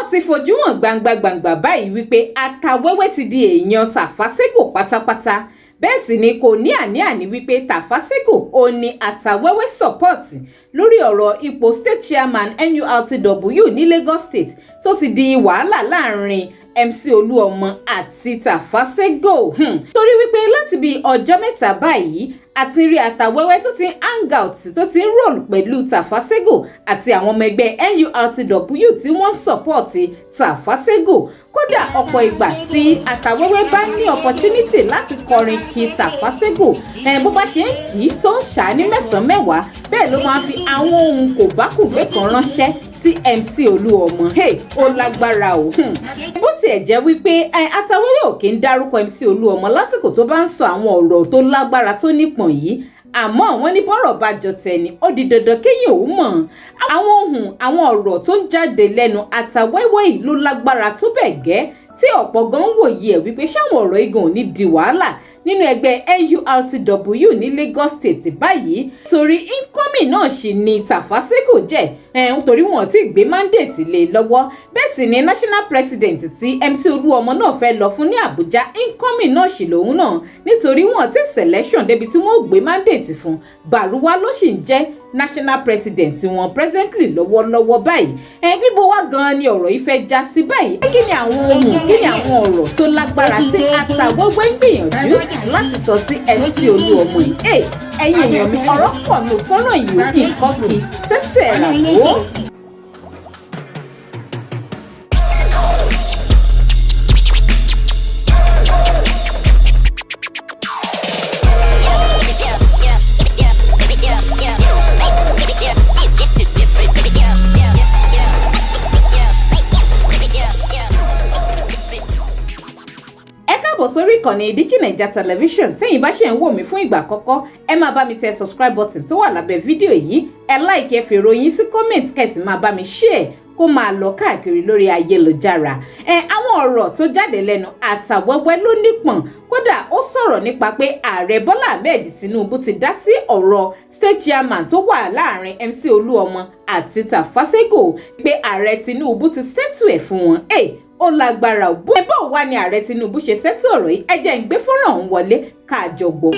ó ti fojú hàn gbangba báyìí wípé Atawẹ́wẹ́ ti di èèyàn Tàfàṣégò pátápátá. Bẹ́ẹ̀ sì ni kò ní àní-àní wípé Tàfàṣégò ó ní Atawẹ́wẹ́ sọ́pọ̀tì lórí ọ̀rọ̀ ipò state chairman NURTW ní Lagos State tó ti di wàhálà láàrin MC Olúọmọ àti Tàfàṣégò. Torí wípé láti bí ọjọ́ mẹ́ta báyìí àti rí Atawẹ́wẹ́ tó ti ń hang out tó ti ń roll pẹ̀lú Tàfàṣégò àti àwọn ọmọ ẹgbẹ́ NURTW tí wọ́n sọ́pọ̀tì Tàfàṣégò. Kódà ọ̀pọ̀ ìgbà tí Atawẹ́wẹ́ bá ní opportunity láti kọrin kí Tàfàṣégò bó bá ṣe ń kì í tó ń ṣá ní mẹ́sàn-án mẹ́wàá bẹ́ẹ̀ ló máa fi àwọn ohun kò bá kùgbé kan ránṣẹ́ sí MC Olúọmọ. Ó lágbára o. Bó tiẹ̀ jẹ́ wípé Atawẹ́wẹ́ ò kí ń dárúkọ MC Olúọmọ lásìkò tó bá ń sọ àwọn ọ̀rọ̀ tó lágbára tó nípọn yìí, àmọ́ wọ́n ní bọ́rọ̀ bá jọ tẹni ó di dandan kéèyàn ò mọ̀. Àwọn ọ̀rọ̀ tó ń jáde lẹ́nu Atawẹ́wẹ́ yìí ló lágbára tó bẹ́ẹ̀ gẹ́ tí ọ̀pọ̀ gan ń wòye ẹ̀ wípé ṣáwọn ọ̀rọ̀ igan ò ní di wàhálà nínú ẹgbẹ́ NURTW ní Lagos State báyìí, torí incoming náà sì ni Tàfàṣégò jẹ́ nítorí wọn ti gbé mandate lé lọ́wọ́. Bẹ́ẹ̀ sì ni national president tí MC Olúọmọ náà fẹ́ lọ fún ní Àbújá, incoming náà sì lòun náà nítorí wọn ti selection débi tí wọ́n gbé mandate fún. Bàrúwá ló sì ń jẹ́ national president wọn presently lọ́wọ́lọ́wọ́ báyìí. Gbígbó wá gan-an ni ọ̀rọ̀ yìí fẹ́ já sí báyìí. Kí ni àwọn ọ̀rọ̀ tó lágbára tí Atawẹ́wẹ́ ń gbìyànjú láti sọ sí MC Olúọmọ yìí? Ẹ̀yin èèyàn mi, ọ̀rọ̀ pọ̀ ní fọ́nrán yìí nǹkan kì í ṣẹ̀ṣẹ̀ rà wó. Sórí ìkànnì Digi Naija Television. Tẹ́yin bá ṣe ń wò mí fún ìgbà àkọ́kọ́, ẹ máa bá mi tẹ subscribe button tó wà lábẹ́ fídíò yìí, ẹ like, ẹ fi ìròyìn sí comment, kẹ̀sì máa bá mi share kó máa lọ káàkiri lórí ayélujára. Àwọn ọ̀rọ̀ tó jáde lẹ́nu Atawẹ́wẹ́ ló nípọn. Kódà ó sọ̀rọ̀ nípa pé ààrẹ Bọ́lá Ahmed Tinubu ti dá sí ọ̀rọ̀ state chairman tó wà láàrin MC Olúọmọ àti Tàfàṣégò pé ààrẹ Tinubu ti settle ẹ̀ fún wọn. Ó lágbára ò bó ẹbọ wà ní ààrẹ Tinubu ṣe settle ọ̀rọ̀ yìí. Ẹ jẹ́ ń gbé fọ́nrán ọ̀hún wọlé káàjọ gbọ́.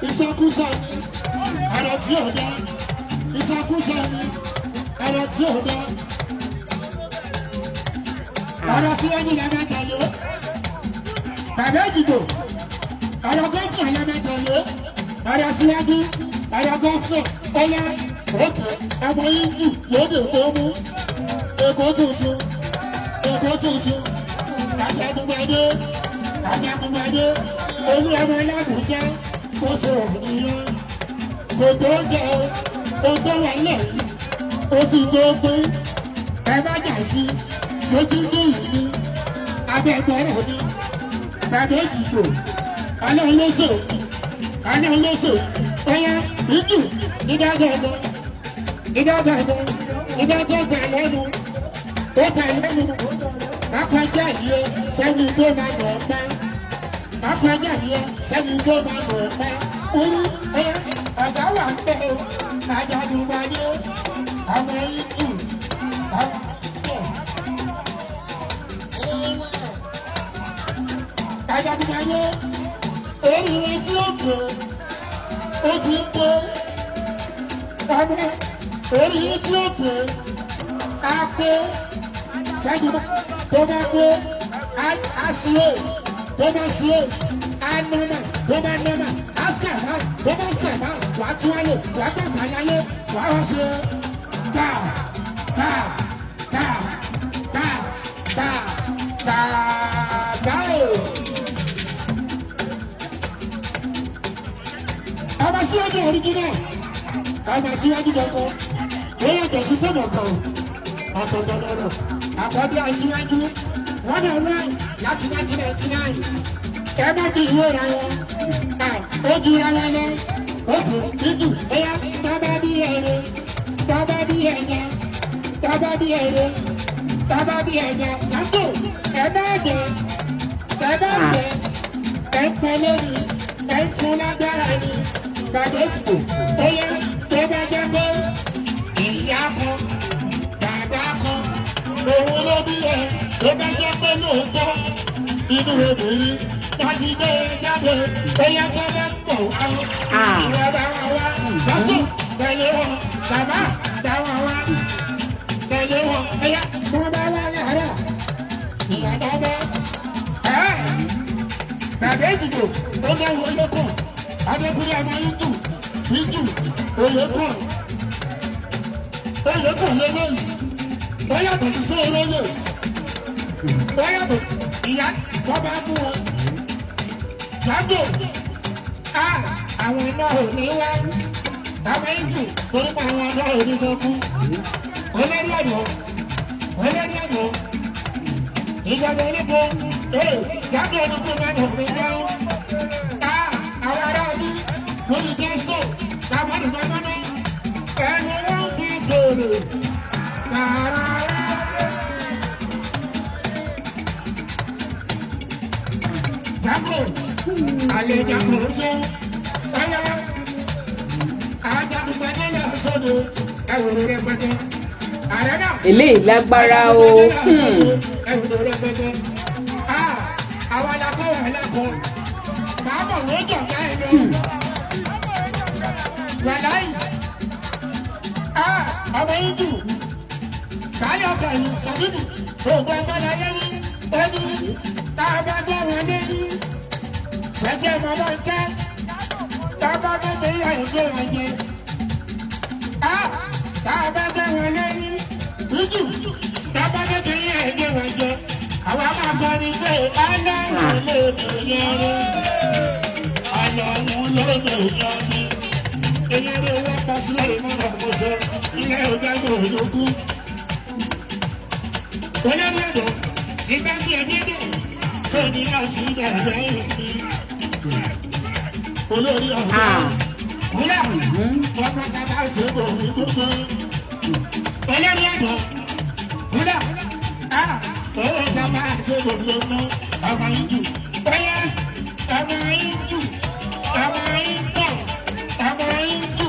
Ìsọkúsọ ni ọ̀rọ̀ tí ò dá. Ìsọkúsọ ni ọ̀rọ̀ tí ò dá. Ọ̀rọ̀ síwájú la máa tẹ̀lé. Bàbá ìdìbò ọ̀rọ̀ gọ́fìnà la máa tẹ̀lé. Ọ̀rọ̀ síwájú ọ̀rọ̀ gọ́fìnà ọ̀yá òkè ọmọ yìí lóde tó mú. Èkó tuntun Àjàgùnbádé Olúọmọ Lábùjá kó sọ̀rọ̀ ìyẹn kò tó jẹ o tó wà lẹ́yìn ó ti gbogbo ẹ bá jà sí ṣó ti ń dùn yìí ní abẹ́gbọ́rọ̀ ní bàbá ìdìbò alẹ́ olóṣò ọ̀yá ìdù ìdágọ́gọ́ lẹ́nu ó ta lẹ́nu akọjá yìí sẹ́ni tó máa nà ọ́ pa akọjá yìí sẹ́ni tó máa nà ọ́ pa orí ọ̀gá wà ń bẹ̀ ọ́ Àjàgùnbádé ọmọ ìlú ọmọ Àjàgùnbádé orí rẹ tí ó gbé ó ti ń pé ọmọ orí rẹ tí ó gbé á pé sẹ́yìn tó bá gbé á sílé tó bá sílé á nọ́mà tó bá nọ́mà á sàmà tó bá sàmà wà á tún ayé wà á tó fàyàlé wà á wọ́n ṣe báyìí. ọmọ síwájú oríjìnà ọmọ síwájú kankan ó yàtọ̀ sí fọ́nà kan ọ̀tọ̀ọ̀tọ̀ àkọ́bí aṣíwájú wọ́n náà wá láti 1999 ẹ bá fi ìwé ra wọn ó ju ra wọn lọ ó kù títù ẹyà tábà bí ẹrẹ tábà bí ẹyẹ tábà bí ẹrẹ tábà bí ẹyẹ yàtọ̀ ẹ bá jẹ ẹ bá jẹ ẹ pẹlẹ ni ẹ fún lágbára ni bàbá ètùtù ẹyà tó bá jẹ pé ìyá kan bàbá kan òun ló bí ẹ tó bá jẹ pé lóòótọ́ inú obìnrin láti gbé jáde ẹyà tó bá pọ̀ àwọn ìwà bá wọn wá lọ́sùn tẹ̀lé wọn bàbá bá wọn wá tẹ̀lé wọn ẹyà tó bá wá yàrá ìyá dábẹ́ bàbá ètùtù ó dáwọ́ lẹ́kọ̀ọ́ adékúnlé ọmọ yíjù oyèkàn lélẹ́yìn ó yàtọ̀ sí sí olóyè ó yàtọ̀ ìyá bọ́bá mú wọn jágò àwọn náà ò ní wá ọmọ yíjù torípa àwọn náà ò ní tọ́kú olórí ọ̀dọ́ ìjọba onípo jágò onípo máa nà mí dáhùn àwọn ará ọdún lórí jẹ́sítọ̀ táwọn àdùnnà mọ́nà ẹni wọ́n fi fèrè rárá. Jágò àlè jágò tó ọyọ àjàdùgbẹ́jẹ́ lọ sódò ẹ̀wòrò rẹpẹtẹ. Ààrẹ náà eléyìí lágbára o. ẹ̀wòrò rẹpẹtẹ. Àwọn alákọ̀ wà lákọ̀. Màmá ló jọ̀gá ẹ̀ lọ. Wàláyì. Ọmọ Hindu. Báyọ̀ ọkọ̀ yìí sọ̀bíbù. Ògùn agbára yé ní. Ó ní tá a bá gbọ́ wọn lé ní. Ṣẹ́jẹ́ mọ́mọ́ ń kẹ́. Tá a bá gbé yà ìgbé wọn jẹ. Tá a bá gbọ́ wọn lé ní. Hindu. Tá a bá gbé yà ìgbé wọn jẹ. Àwọn máa gbọ́ ní pé ọlọ́run lè bẹ̀rẹ̀ rẹ̀. Ọlọ́run ló lè yọ ní. Èyí ni wọ́n pa sílẹ̀ ìmọ̀ràn ọ̀pọ̀sọ̀ ilé ọjà ìgbòho. Olórí ọ̀dọ́ ti bá bí ẹni dé sóní ọ̀sìn ìdàgbà èyí. Olórí ọ̀dọ́ wúlà fọmọ sábà ṣègbò ní gbogbo. Olórí ọ̀dọ́ wúlà owó sábà ṣègbò lónà ọmọ Hindu. Bóyá ọmọ Hindu ọmọ Hindu ọmọ Hindu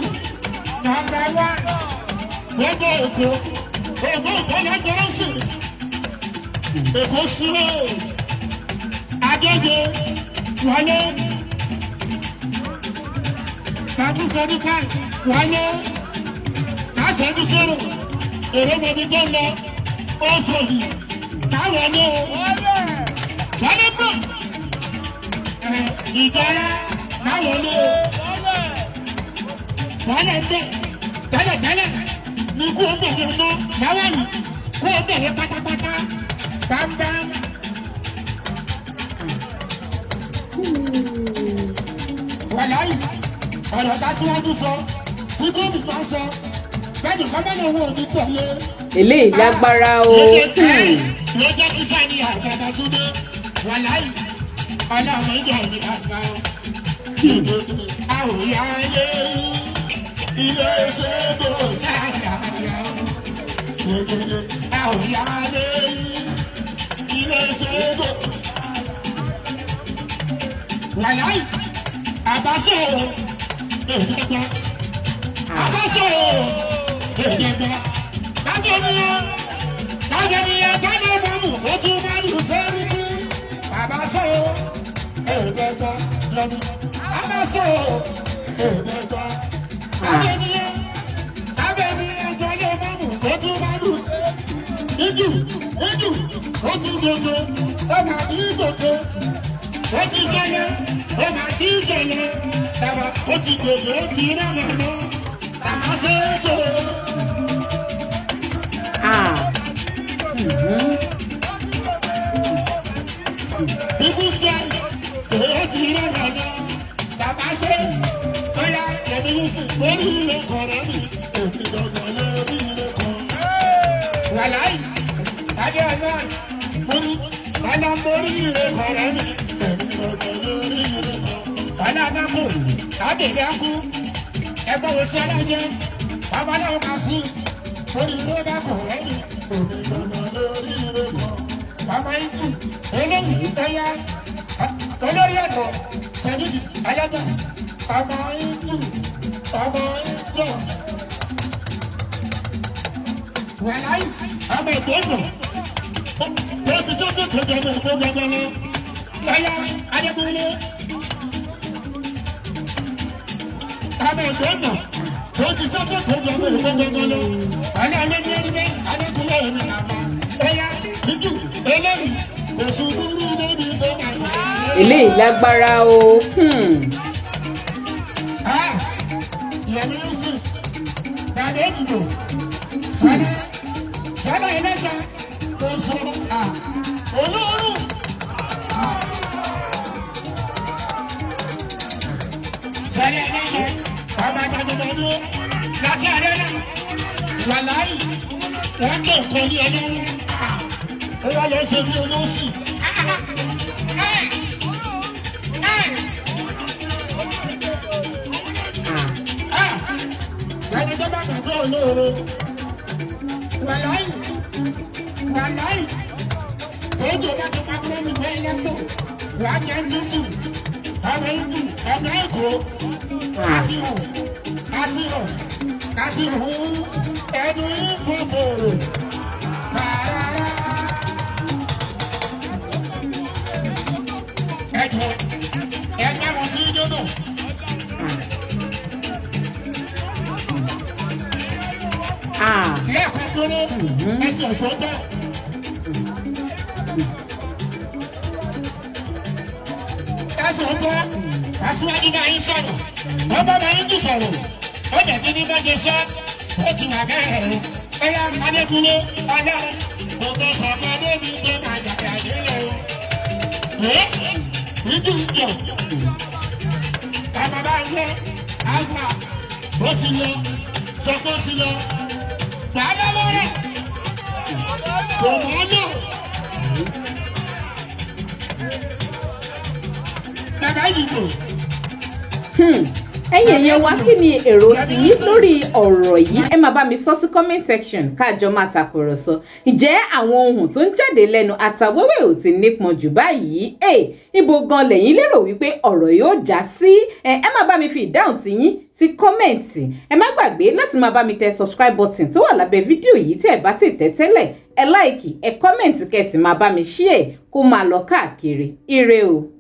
nọ́mbà wá gbogbo Èkó ìkọlẹ́gbẹ̀rẹ́ sí Èkó street Agége wọlé Fàbúkọ̀dúkà wọlé Kásẹ̀dúsọ̀rọ̀ èrèmọ̀bí tó lọ Òṣòdì táwọlé wọlé bọ̀ Ìjọra táwọlé wọlé bẹ̀ tẹ́lẹ̀tẹ́lẹ̀ ní kó bẹ̀rẹ̀ ná láwọn yìí kó bẹ̀rẹ̀ pátápátá bámbám. Wàláyì ọ̀rọ̀ tá síwájú sọ tí gómìnà sọ bẹ́ẹ̀ni kọ́mọ́nà owó òní tẹ̀lé. eléyìí lágbára o. ló jẹ́ kí sáyẹn àgbàdo túndé wàláyì ọlọ́run ìjọ ìlú àgbà àwòyá ilé ilé ṣètò sáyà àwòyá ilé ilé ṣètò wàláyì àbáṣe èdègbà àbáṣe èdègbà kájọnìyàn kájọ mọ́mù ó tún máa dùn sẹ́rí kí àbáṣe èdègbà lọ́dún àbáṣe èdègbà kájọnìyàn kájọ mọ́mù ó tún máa dùn ìjù ó ti gbogbo ó máa ní gbogbo ó ti jẹyẹ ó máa ti jẹyẹ tàbá ó ti gbogbo ó ti rẹ́wọ̀n lọ tàbá ṣe é gbòó. Ikú ṣe ó ti rẹ́wọ̀n lọ tàbá ṣe é bóyá ẹ̀mí yóò sì mórí ilé kọ̀ọ̀rọ̀ mi èmi gbọ̀ngàn lórí ilé kan. Wàláyì adé ọ̀sán mórí ilé kọ̀ọ̀rọ̀ mi èmi gbọ̀ngàn. kù lábẹ́bí akú ẹgbẹ́ wo sí alájẹ babaláwo máa sí orí ilé bá kọ̀ lẹ́yìn òní lọ́nà lórí ilé kan bàbá ikú eléyìí ẹ̀yà olórí ọ̀dọ́ sẹ́yìn ayọ́tọ̀ ọmọ ikú ọmọ ikú wàláyé ọmọ ìgbésùn ó ti sọ́kè tó jẹ́ ọmọ ìgbésùn lọ ẹ̀yà adékúnlé. Ọmọ ìgbọ́nà tó ti sọ́kè tó jẹ́ ọmọ ìgbọ́nà lọ. Ọ̀nà ọlọ́dún ẹni adékúnlé ẹ̀mí àmọ́. Ẹ̀yà ìjú eléyìí kò ṣubúrú débi tó máa ń bọ̀. eléyìí lágbára o. Ìyẹ̀mí Yusuf Dàdé ìdìbò sọ́dọ̀ ẹlẹ́jà tó sọ olóòrùn. Sọ́dọ̀ ẹlẹ́jà ọba gbàgbọ́dọ̀ láti àárẹ̀ náà wà láàyè wọ́n kẹ́ ẹ̀kọ́ ní ẹlẹ́rú. Ó wá lọ ṣe bí olóṣì. Ẹni tó bá gbàgbọ́ olóore wàláyì èdè bá ti pa kúrò nípa ẹlẹ́pọ̀ wà á jẹ́ tútù ọmọ ìlú ọmọ èkó àti hù ẹnu ìfòfòrò rárá. Ẹgbẹ́ wọn sí dódò. Lẹ́ẹ̀kan péré ẹsẹ̀ sọ́tọ̀. Ẹsẹ̀ ọjọ́ aṣíwájú náà yín sọ̀rọ̀. Ọba máa ń dùn sọ̀rọ̀. Ó jẹ́ kí ní bọ́jẹ sọ́. Ó ti wà bẹ́ẹ̀ rẹ̀. Ẹyà Adékúnlé ọlọ́run. Gbogbo sọ̀kọ́ débi tó máa jàdá délé o. Ìdú ìjọ. Ọmọ bá ń gbé àgbà. Ó ti lọ. Sọ́kọ́ ti lọ. Bàálọ́wọ́ rẹ̀ kò mọ́ náà. Bàbá ìdìbò. ẹ̀yin èèyàn wa kí ni èrò tiyín lórí ọ̀rọ̀ yìí ẹ máa bá mi sọ sí comment section káàjọ máa tàkùrọ̀sọ ǹjẹ́ àwọn ohun tó ń jáde lẹ́nu Àtàwẹ́wẹ́ ò ti nípọn jù báyìí ibo gan lẹ́yìn lérò wípé ọ̀rọ̀ yóò já sí ẹ máa bá mi fi ìdáhùn tiyín sí kọ́mẹ̀ǹtì ẹ má gbàgbé láti máa bá mi tẹ subscribe button tó wà lábẹ́ fídíò yìí tí ẹ bá ti tẹ̀ tẹ́lẹ̀ ẹ láìkì ẹ kọ́mẹ̀ǹtì kẹ́sì máa bá mi share kó máa lọ káàkiri ire o.